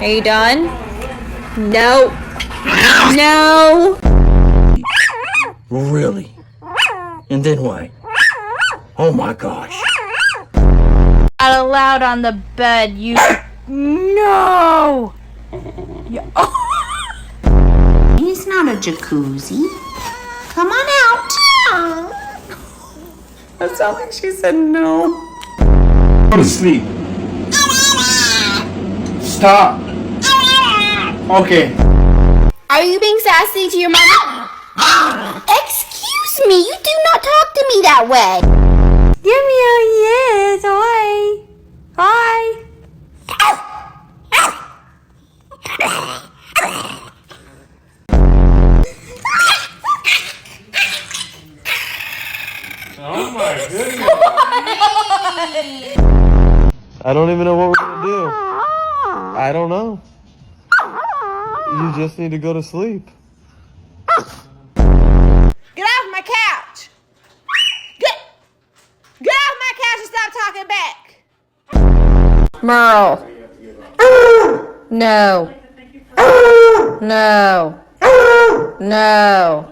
Are you done? No. No. Really? And then what? Oh my gosh. Not allowed on the bed, you... No! It's not a jacuzzi. Come on out. That sounds like she said no. Go to sleep. Stop. Okay. Are you being sassy to your mother? Excuse me, you do not talk to me that way. Give me a yes. Hi. Hi. Oh my goodness. I don't even know what we're gonna do. I don't know. You just need to go to sleep. Get off my couch. Get off my couch and stop talking back. Merle. No. No. No.